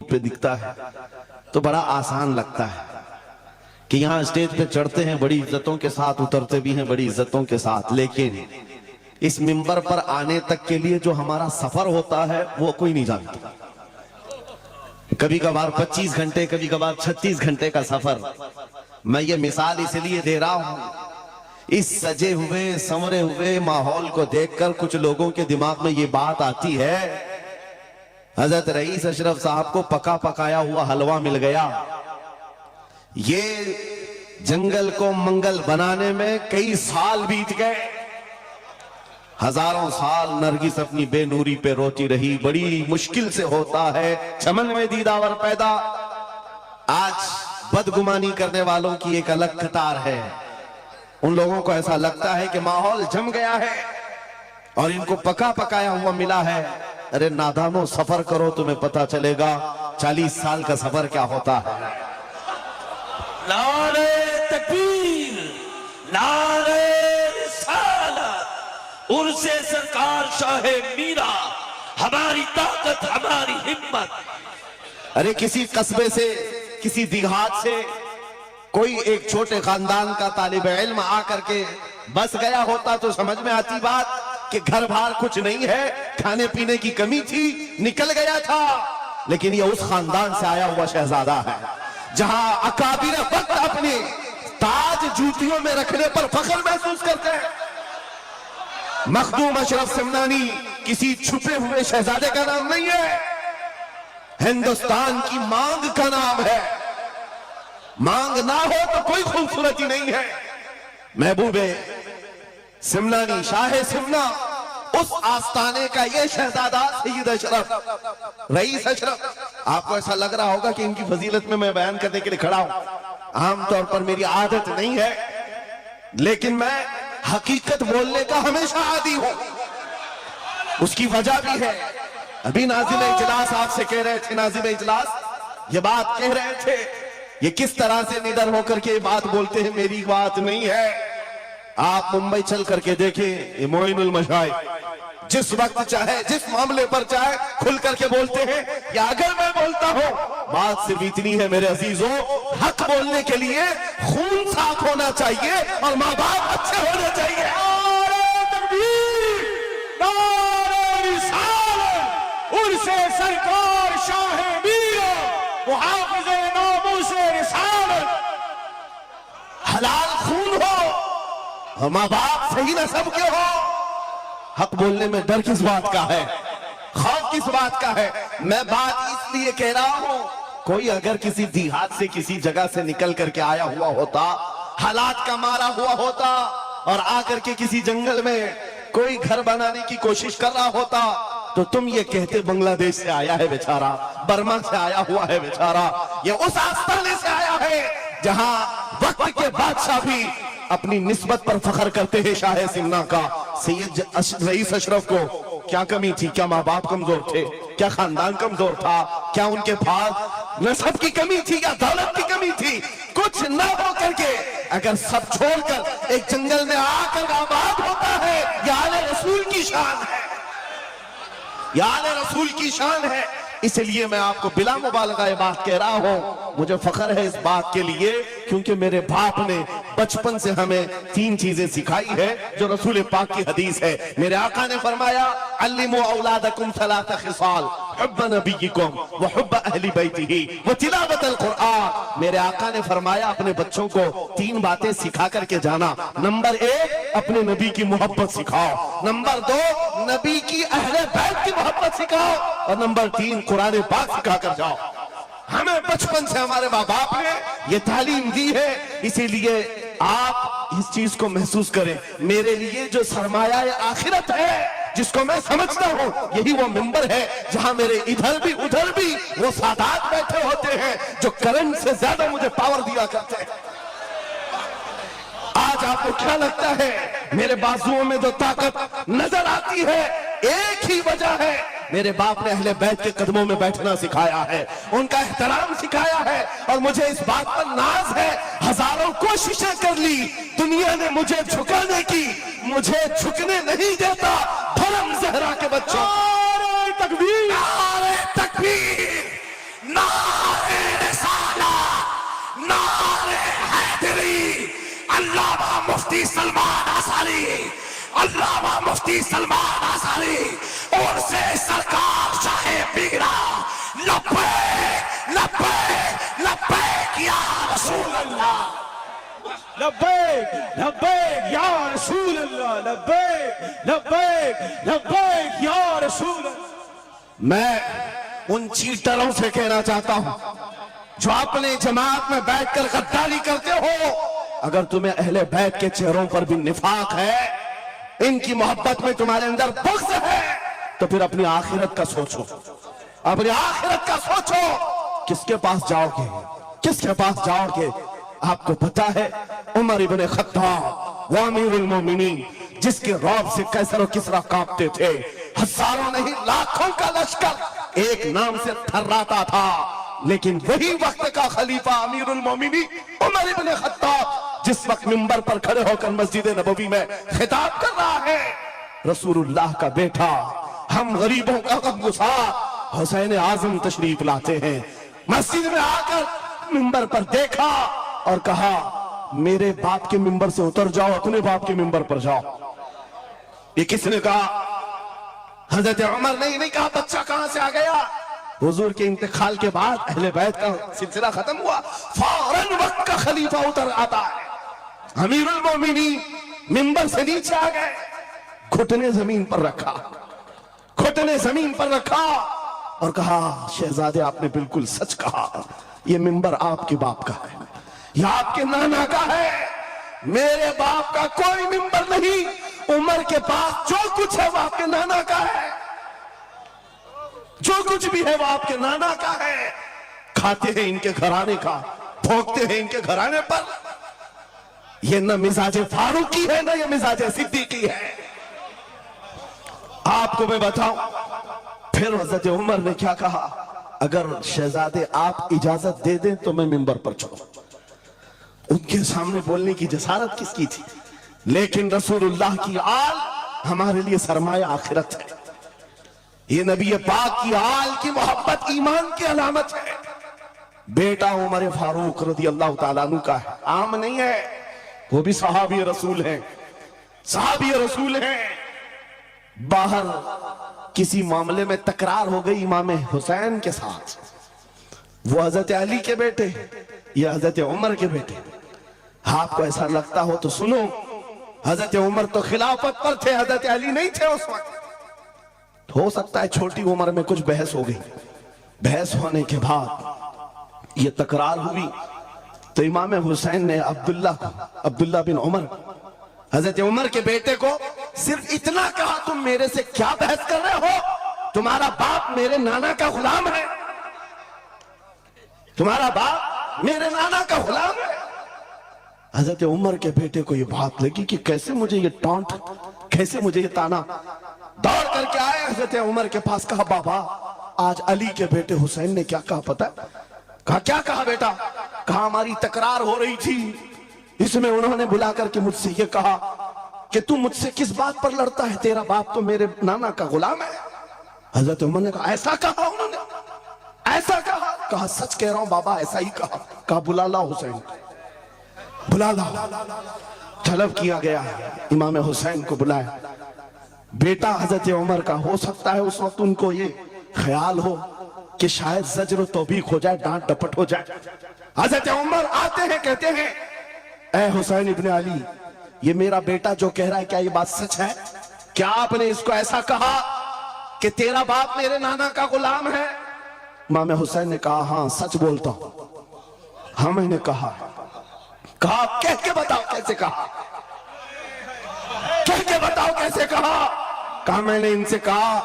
پہ دکھتا ہے تو بڑا آسان لگتا ہے کہ یہاں اسٹیج پہ چڑھتے ہیں بڑی عزتوں کے ساتھ، اترتے بھی ہیں بڑی عزتوں کے ساتھ، لیکن اس منبر پر آنے تک کے لیے جو ہمارا سفر ہوتا ہے وہ کوئی نہیں جانتا۔ کبھی کبھار 25 گھنٹے، کبھی کبھار 36 گھنٹے کا سفر۔ میں یہ مثال اس لیے دے رہا ہوں، اس سجے ہوئے سنورے ہوئے ماحول کو دیکھ کر کچھ لوگوں کے دماغ میں یہ بات آتی ہے حضرت رئیس اشرف صاحب کو پکا پکایا ہوا حلوہ مل گیا۔ یہ جنگل کو منگل بنانے میں کئی سال بیت گئے، ہزاروں سال نرگس اپنی بے نوری پہ روتی رہی، بڑی مشکل سے ہوتا ہے چمن میں دیداور پیدا۔ آج بدگمانی کرنے والوں کی ایک الگ قطار ہے، ان لوگوں کو ایسا لگتا ہے کہ ماحول جم گیا ہے اور ان کو پکا پکایا ہوا ملا ہے۔ ارے نادانو، سفر کرو تمہیں پتا چلے گا 40 سال کا سفر کیا ہوتا ہے۔ نعرہ تکبیر، نعرہ رسالت، عرص سرکار شاہ میرا، ہماری طاقت ہماری ہمت۔ ارے کسی قصبے سے، کسی دیہات سے کوئی ایک چھوٹے خاندان کا طالب علم آ کر کے بس گیا ہوتا تو سمجھ میں آتی بات کہ گھر بھار کچھ نہیں ہے، کھانے پینے کی کمی تھی، نکل گیا تھا۔ لیکن یہ اس خاندان سے آیا ہوا شہزادہ ہے جہاں اکابر وقت اپنے تاج جوتیوں میں رکھنے پر فخر محسوس کرتے ہیں۔ مخدوم اشرف سمنانی کسی چھپے ہوئے شہزادے کا نام نہیں ہے، ہندوستان کی مانگ کا نام ہے۔ مانگ نہ ہو تو کوئی خوبصورتی نہیں ہے۔ محبوب سمنانی، شاہ سمنا، اس آستانے کا یہ شہزادہ سید اشرف، رئیس اشرف۔ آپ کو ایسا لگ رہا ہوگا کہ ان کی فضیلت میں بیان کرنے کے لیے کھڑا ہوں، عام طور پر میری عادت نہیں ہے، لیکن میں حقیقت بولنے کا ہمیشہ عادی ہوں۔ اس کی وجہ بھی ہے، ابھی ناظم اجلاس آپ سے کہہ رہے تھے، ناظم اجلاس یہ بات کہہ رہے تھے، یہ کس طرح سے نڈر ہو کر کے یہ بات بولتے ہیں، میری بات نہیں ہے۔ آپ ممبئی چل کر کے دیکھیں، یہ معین المشائخ جس وقت چاہے، جس معاملے پر چاہے کھل کر کے بولتے ہیں۔ یا اگر میں بولتا ہوں، بات صرف اتنی ہے میرے عزیزوں، حق بولنے کے لیے خون صاف ہونا چاہیے اور ماں باپ اچھے ہونے چاہیے۔ نعرہ تکبیر، نعرہ رسالت، عرص سرکار شاہ میرا، محافظ ناموس رسالت۔ حلال خون ہو اور ماں باپ صحیح نسب کے ہو۔ حق بولنے میں ڈر کس بات کا ہے، خوف کس بات کا ہے؟ میں بات اس لیے کہہ رہا ہوں، کوئی اگر کسی دیہات سے کسی جگہ سے نکل کر کے آیا ہوا ہوتا، حالات کا مارا ہوا ہوتا اور آ کر کے کسی جنگل میں کوئی گھر بنانے کی کوشش کر رہا ہوتا تو تم یہ کہتے بنگلہ دیش سے آیا ہے بیچارہ، برما سے آیا ہوا ہے بیچارہ۔ یہ اس آستانے سے آیا ہے جہاں وقت کے بادشاہ بھی اپنی نسبت پر فخر کرتے ہیں۔ شاہ سمنا کا سید رئیس اشرف کو کیا کمی تھی؟ کیا ماں باپ کمزور تھے؟ کیا خاندان کمزور تھا؟ کیا ان کے پاس نسب کی کمی تھی یا دولت کی کمی تھی؟ کچھ نہ ہو کر کے اگر سب چھوڑ کر ایک جنگل میں آ کر آباد ہوتا ہے، یہ آل رسول کی شان ہے، یہ آل رسول کی شان ہے۔ اس لیے میں آپ کو بلا مبالغہ یہ بات کہہ رہا ہوں، مجھے فخر ہے اس بات کے لیے کیونکہ میرے باپ نے بچپن سے ہمیں 3 چیزیں سکھائی ہے جو رسول پاک کی حدیث ہے۔ میرے آقا نے فرمایا علموا اولادکم 3 خصال، حب نبیکم وحب اہل بیتہ وتلاوت القرآن۔ میرے آقا نے فرمایا اپنے بچوں کو 3 باتیں سکھا کر کے جانا۔ نمبر 1 اپنے نبی کی محبت سکھاؤ، نمبر 2 نبی کی اہل بیت کی محبت سکھاؤ، اور نمبر 3 قرآن پاک سکھا کر جاؤ۔ ہمیں بچپن سے ہمارے ماں باپ نے یہ تعلیم دی ہے، اسی لیے آپ اس چیز کو محسوس کریں۔ میرے لیے جو سرمایہ آخرت ہے جس کو میں سمجھتا ہوں، یہی وہ منبر ہے جہاں میرے ادھر بھی ادھر بھی وہ سادات بیٹھے ہوتے ہیں جو کرنٹ سے زیادہ مجھے پاور دیا کرتے ہیں۔ آج آپ کو کیا لگتا ہے میرے بازوؤں میں جو طاقت نظر آتی ہے، ایک ہی وجہ ہے، میرے باپ نے اہل بیت کے قدموں میں بیٹھنا سکھایا ہے، ان کا احترام سکھایا ہے، اور مجھے اس بات پر ناز ہے۔ ہزاروں کوششیں کر لی دنیا نے مجھے جھکانے کی، مجھے جھکنے نہیں دیتا دھرم زہرا کے بچوں۔ نعرہ تکبیر، نعرہ تکبیر، नारे हैदरी, अल्लामा मुफ्ती सलमान आसारी, अल्लामा मुफ्ती सलमान आसारी और से सरकार शाहे पीरा, लब्बैक लब्बैक लब्बैक या रसूल अल्लाह। लब्बैक लब्बैक या रसूल अल्लाह, लब्बैक लब्बैक लब्बैक या रसूल अल्लाह। मैं उन चीटरों से कहना चाहता हूं जो अपने जमात में बैठकर गद्दारी करते हो, अगर तुम्हें अहले बैत के चेहरों पर भी निफाक है, इनकी मोहब्बत में तुम्हारे अंदर बुग़्ज़ है, तो फिर अपनी आखिरत का सोचो, अपनी आखिरत का सोचो। किसके पास जाओगे, किसके पास जाओगे? आपको पता है उमर इब्ने खत्ताब व अमीरुल मोमिनीन, जिसके रौब से कैसर और किसरा कांपते थे, हजारों नहीं लाखों का लश्कर एक नाम से थर्राता था, लेकिन वही वक्त का खलीफा अमीरुल मोमिनीन उमर इब्ने खत्ताब जिस वक्त मिंबर पर खड़े होकर मस्जिद नबवी में खिताब कर रहा है, रसूलुल्लाह का बेटा, हम गरीबों का गमगुसार हुसैन आजम तशरीफ लाते हैं। मस्जिद में आकर मिंबर पर देखा और कहा, मेरे बाप के मिंबर से उतर जाओ, अपने बाप के मिंबर पर जाओ। ये किसने कहा? हजरत उमर ने नहीं कहा बच्चा कहां से आ गया। हुजूर के इंतकाल के बाद अहले बैत का सिलसिला खत्म हुआ, फौरन वक्त का खलीफा उतर आता है। अमीरुल मोमिनीन मिंबर से नीचे आ गए, घुटने जमीन पर रखा, घुटने जमीन पर रखा और कहा, शहजादे आपने बिल्कुल सच कहा, ये मिंबर आपके बाप का है, ये आपके नाना का है, मेरे बाप का कोई मिंबर नहीं। उमर के पास जो कुछ है वो आपके नाना का है, जो कुछ भी है वो आपके नाना का है। खाते हैं इनके घराने का, भोगते हैं इनके घराने पर। ये न मिजाजे फारूकी है, न ये मिजाजे सिद्दीकी है। आपको मैं बताऊं, फिर हजरत उमर ने क्या कहा, अगर शहजादे आप इजाजत दे दें तो मैं मिंबर पर चढ़ूं। उनके सामने बोलने की जसारत किसकी थी? लेकिन रसूलुल्लाह की आल हमारे लिए सरमाया आखिरत है। ये नबी पाक की आल की मोहब्बत ईमान की अलामत है। बेटा उमर फारूक रज़ी अल्लाह ताला अन्हु का है, आम नहीं है, वो भी सहाबी रसूल हैं, सहाबी रसूल हैं। बाहर किसी मामले में तकरार हो गई इमाम हुसैन के साथ, वो हजरत अली के बेटे या हजरत उमर के बेटे। आपको ऐसा लगता हो तो सुनो, हजरत उमर तो खिलाफत पर थे, हजरत अली नहीं थे उस वक्त। हो सकता है छोटी उम्र में कुछ बहस हो गई, बहस होने के बाद ये तकरार हुई तो इमाम हुसैन ने अब्दुल्ला बिन उमर, हजरत उमर के बेटे को सिर्फ इतना कहा, तुम मेरे से क्या बहस कर रहे हो, तुम्हारा बाप मेरे नाना का गुलाम है, तुम्हारा बाप मेरे नाना का गुलाम है। हजरत उमर के बेटे को ये बात लगी कि कैसे मुझे ये टॉन्ट, कैसे मुझे ये ताना। दौड़ करके आए हजरत उमर के पास, कहा बाबा आज अली के बेटे हुसैन ने क्या कहा पता? कहा क्या कहा बेटा? कहा हमारी तकरार हो रही थी, इसमें उन्होंने बुला करके मुझसे ये कहा कि तू मुझसे किस बात पर लड़ता है, तेरा बाप तो मेरे नाना का गुलाम है। हजरत उमर ने कहा ऐसा कहा उन्होंने, ऐसा कहा? कहा सच कह रहा हूं बाबा, ऐसा ही कहा। कहा बुला ला हुसैन, बुला ला। तलब किया गया, इमाम हुसैन को बुलाया। बेटा हजरत उमर का, हो सकता है उस वक्त उनको ये ख्याल हो कि शायद जज्र तौबीक हो जाए, डांट डपट हो जाए। हजरत उमर आते हैं, कहते हैं ऐ हुसैन इब्ने अली, ये मेरा बेटा जो कह रहा है क्या ये बात सच है? क्या आपने इसको ऐसा कहा कि तेरा बाप मेरे नाना का गुलाम है? इमाम हुसैन ने कहा हाँ सच बोलता हूं, हाँ मैंने कहा। कहा कह के बताओ कैसे कहा, कह के बताओ कैसे कहा? कहा मैंने इनसे कहा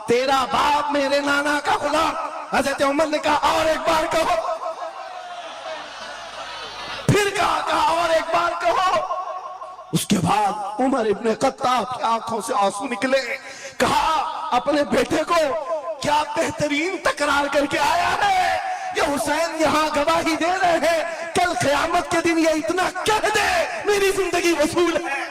तेरा बाप मेरे नाना का गुलाम। हजरत उमर ने कहा और एक बार कहो, फिर कहा और एक बार कहो। उसके बाद उमर इब्ने खत्ताब की आंखों से आंसू निकले। कहा अपने बेटे को क्या बेहतरीन तकरार करके आया है, ये हुसैन यहाँ गवाही दे रहे हैं, कल क़यामत के दिन ये इतना कह दे मेरी जिंदगी वसूल है।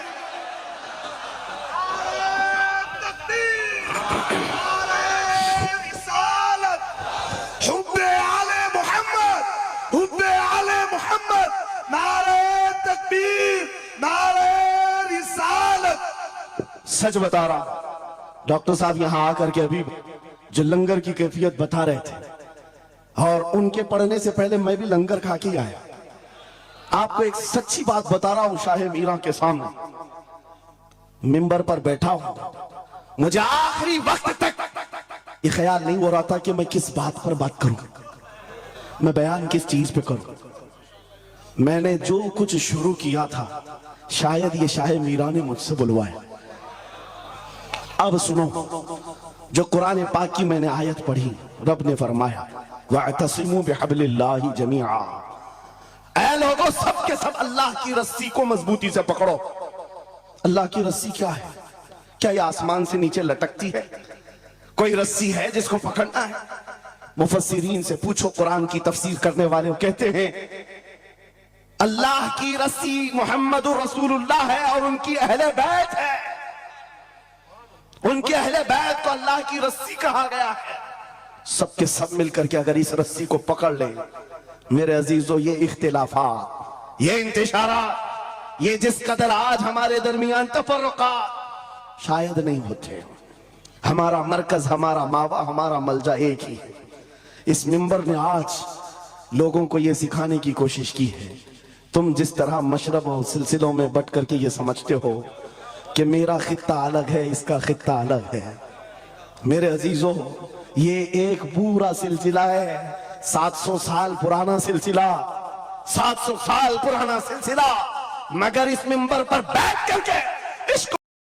हुब्बे आले मोहम्मद, हुब्बे आले मोहम्मद। नारे रिसालत। सच बता रहा, डॉक्टर साहब यहां आकर के अभी जो लंगर की कैफियत बता रहे थे, और उनके पढ़ने से पहले मैं भी लंगर खा के आया। आपको एक सच्ची बात बता रहा हूं, शाह मीरा के सामने मिंबर पर बैठा हूं, मुझे आखिरी वक्त तक ये ख्याल नहीं हो रहा था कि मैं किस बात पर बात करूं, मैं बयान किस चीज पे करूं। मैंने जो कुछ शुरू किया था, शायद ये शाह मीरा ने मुझसे बुलवाया। अब सुनो, जो कुरान पाक की मैंने आयत पढ़ी, रब ने फरमाया वअतसिमू बिहब्लिल्लाहि जमीआ, ऐ लोगों सब के सब अल्लाह की रस्सी को मजबूती से पकड़ो। अल्लाह की रस्सी क्या है? क्या ये आसमान से नीचे लटकती है? कोई रस्सी है जिसको पकड़ना है? मुफस्सिरीन से पूछो, कुरान की तफसीर करने वाले कहते हैं अल्लाह की रस्सी मुहम्मद रसूलुल्लाह है और उनकी अहले बैत है। उनके अहले बैत को अल्लाह की रस्सी कहा गया है। सबके सब मिलकर के अगर इस रस्सी को पकड़ ले, मेरे अजीजों, ये इख्तिलाफात, ये इंतशारात, ये जिस कदर आज हमारे दरमियान तफर्रुका शायद नहीं होते। हमारा मरकज, हमारा मावा, हमारा मलजा एक ही है। इस मिंबर ने आज लोगों को ये सिखाने की कोशिश की है, तुम जिस तरह मशरब और सिलसिलों में बट करके ये समझते हो कि मेरा खित्ता अलग है, इसका खित्ता अलग है, मेरे अजीजों, ये एक पूरा सिलसिला है, 700 साल पुराना सिलसिला, 700 साल पुराना सिलसिला। मगर इस मिंबर पर बैठ करके इसको